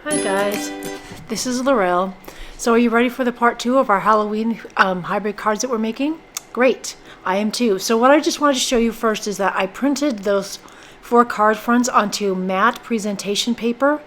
Hi guys, this is Laurel. So are you ready for the part 2 of our Halloween hybrid cards that we're making? Great, I am too. So what I just wanted to show you first is that I printed those 4 card fronts onto matte presentation paper.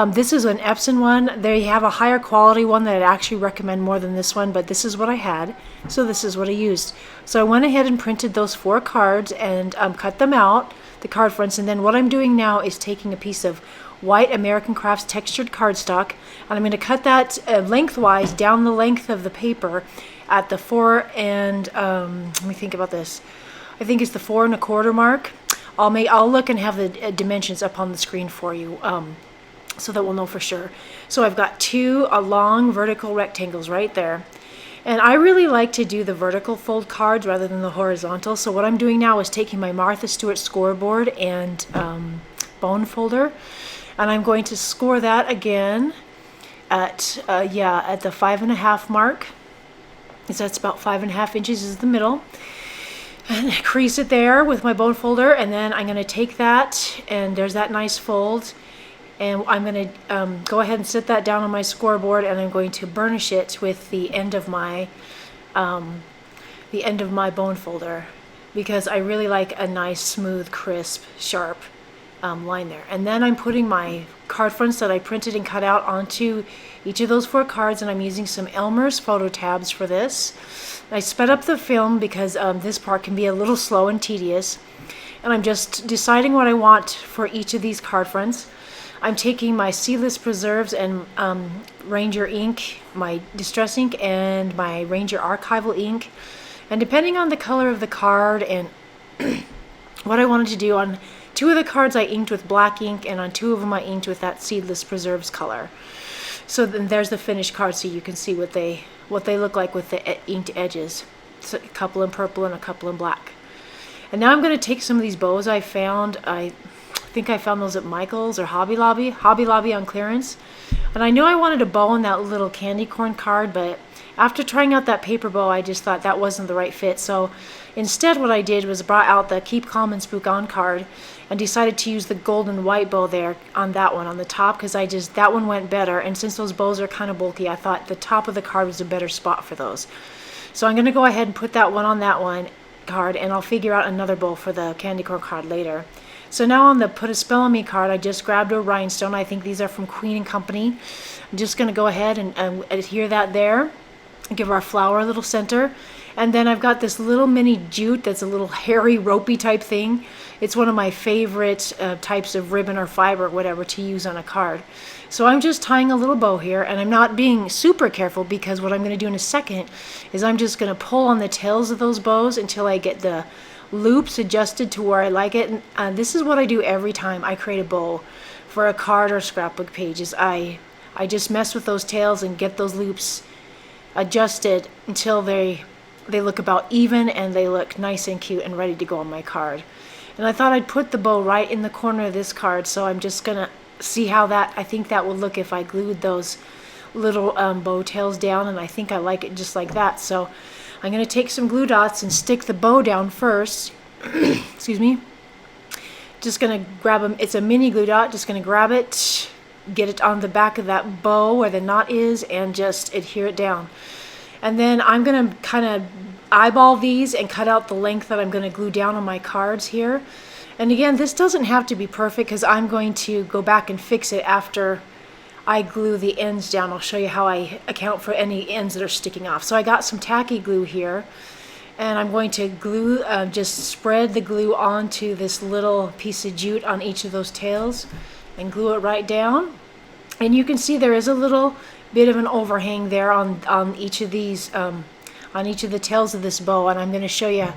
This is an Epson one. They have a higher quality one that I'd actually recommend more than this one, but this is what I had, so this is what I used. So I went ahead and printed those 4 cards and cut them out, the card fronts, and then what I'm doing now is taking a piece of white American Crafts textured cardstock, and I'm going to cut that lengthwise down the length of the paper at the 4 and let me think about this. I think it's the 4 1/4 mark. I'll look and have the dimensions up on the screen for you, so that we'll know for sure. So I've got 2 long vertical rectangles right there. And I really like to do the vertical fold cards rather than the horizontal. So what I'm doing now is taking my Martha Stewart scoreboard and bone folder, and I'm going to score that again at the 5.5 mark. So that's about 5.5 inches is the middle. And crease it there with my bone folder, and then I'm going to take that, and there's that nice fold. And I'm going to go ahead and set that down on my scoreboard, and I'm going to burnish it with the end of my bone folder, because I really like a nice, smooth, crisp, sharp line there. And then I'm putting my card fronts that I printed and cut out onto each of those 4 cards, and I'm using some Elmer's photo tabs for this. I sped up the film because this part can be a little slow and tedious, and I'm just deciding what I want for each of these card fronts. I'm taking my Seedless Preserves and Ranger ink, my Distress ink, and my Ranger Archival ink. And depending on the color of the card and what I wanted to do, on 2 of the cards I inked with black ink, and on 2 of them I inked with that Seedless Preserves color. So then there's the finished card, so you can see what they look like with the inked edges. So a couple in purple and a couple in black. And now I'm going to take some of these bows I found. I think I found those at Michael's or Hobby Lobby on clearance. And I know I wanted a bow in that little candy corn card, but after trying out that paper bow, I just thought that wasn't the right fit. So instead what I did was brought out the Keep Calm and Spook On card and decided to use the gold and white bow there on that one on the top, because that one went better. And since those bows are kind of bulky, I thought the top of the card was a better spot for those. So I'm going to go ahead and put that one on that one card, and I'll figure out another bow for the candy corn card later. So now on the Put a Spell on Me card, I just grabbed a rhinestone. I think these are from Queen & Company. I'm just going to go ahead and adhere that there. Give our flower a little center. And then I've got this little mini jute that's a little hairy, ropey type thing. It's one of my favorite types of ribbon or fiber or whatever to use on a card. So I'm just tying a little bow here, and I'm not being super careful, because what I'm going to do in a second is I'm just going to pull on the tails of those bows until I get the loops adjusted to where I like it. And this is what I do every time I create a bow for a card or scrapbook page, is I just mess with those tails and get those loops adjusted until they look about even and they look nice and cute and ready to go on my card. And I thought I'd put the bow right in the corner of this card, so I'm just gonna see how I think that will look if I glued those little bow tails down, and I think I like it just like that. So I'm going to take some glue dots and stick the bow down first. Excuse me. Just going to grab them. It's a mini glue dot. Just going to grab it, get it on the back of that bow where the knot is, and just adhere it down. And then I'm going to kind of eyeball these and cut out the length that I'm going to glue down on my cards here. And again, this doesn't have to be perfect, because I'm going to go back and fix it after I glue the ends down. I'll show you how I account for any ends that are sticking off. So I got some tacky glue here, and I'm going to glue, just spread the glue onto this little piece of jute on each of those tails and glue it right down. And you can see there is a little bit of an overhang there on each of these, on each of the tails of this bow, and I'm going to show you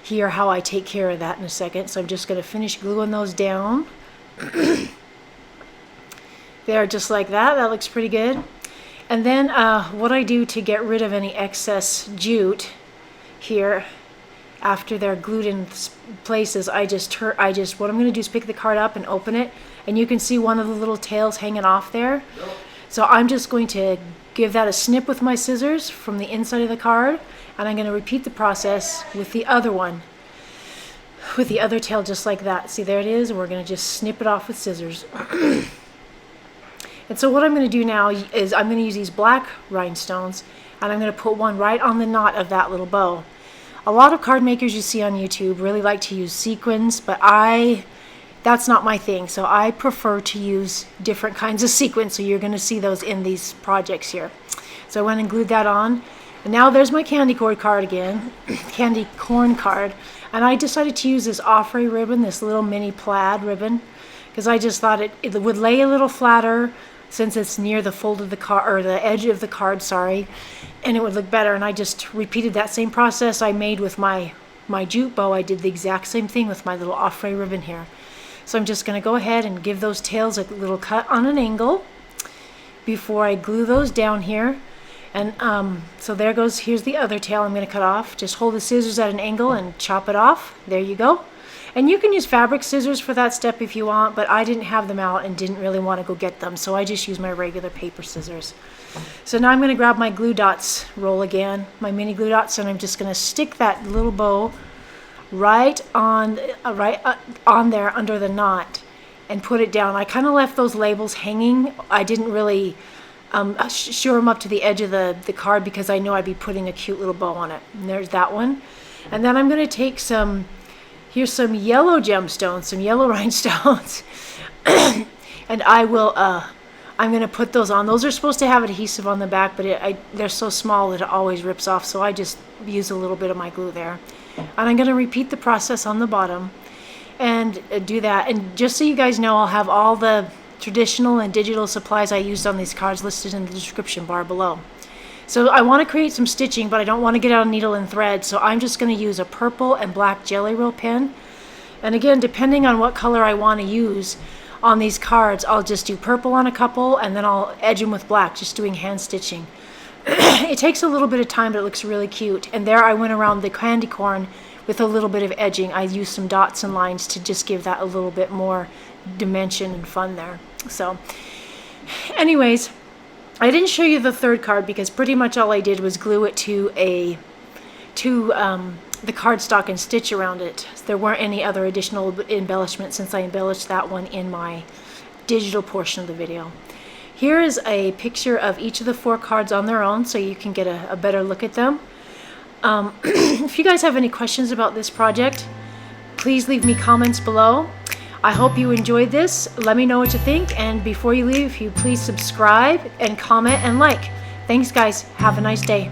here how I take care of that in a second. So I'm just going to finish gluing those down. There, just like that. That looks pretty good. And then what I do to get rid of any excess jute here after they're glued in places, what I'm going to do is pick the card up and open it, and you can see one of the little tails hanging off there. So I'm just going to give that a snip with my scissors from the inside of the card, and I'm going to repeat the process with the other one, with the other tail, just like that. See, there it is. We're going to just snip it off with scissors. And so what I'm going to do now is I'm going to use these black rhinestones, and I'm going to put one right on the knot of that little bow. A lot of card makers you see on YouTube really like to use sequins, but that's not my thing. So I prefer to use different kinds of sequins. So you're going to see those in these projects here. So I went and glued that on. And now there's my candy corn card again, candy corn card. And I decided to use this Offray ribbon, this little mini plaid ribbon, because I just thought it would lay a little flatter since it's near the fold of the card, or the edge of the card, sorry, and it would look better. And I just repeated that same process I made with my jute bow. I did the exact same thing with my little Offray ribbon here. So I'm just going to go ahead and give those tails a little cut on an angle before I glue those down here. And so there goes, here's the other tail I'm going to cut off. Just hold the scissors at an angle and chop it off. There you go. And you can use fabric scissors for that step if you want, but I didn't have them out and didn't really want to go get them, so I just used my regular paper scissors. So now I'm going to grab my glue dots roll again, my mini glue dots, and I'm just going to stick that little bow right on there under the knot and put it down. I kind of left those labels hanging. I didn't really shore them up to the edge of the card because I know I'd be putting a cute little bow on it. And there's that one. And then I'm going to take here's some yellow gemstones, some yellow rhinestones, and I'm going to put those on. Those are supposed to have adhesive on the back, but they're so small that it always rips off, so I just use a little bit of my glue there. And I'm going to repeat the process on the bottom and do that. And just so you guys know, I'll have all the traditional and digital supplies I used on these cards listed in the description bar below. So I want to create some stitching, but I don't want to get out a needle and thread, so I'm just going to use a purple and black Jelly Roll pen. And again, depending on what color I want to use on these cards, I'll just do purple on a couple, and then I'll edge them with black, just doing hand stitching. It takes a little bit of time, but it looks really cute. And there I went around the candy corn with a little bit of edging. I used some dots and lines to just give that a little bit more dimension and fun there. So anyways, I didn't show you the third card because pretty much all I did was glue it to the cardstock and stitch around it. There weren't any other additional embellishments since I embellished that one in my digital portion of the video. Here is a picture of each of the 4 cards on their own so you can get a better look at them. If you guys have any questions about this project, please leave me comments below. I hope you enjoyed this. Let me know what you think, and before you leave, if you please subscribe and comment and like. Thanks guys, have a nice day.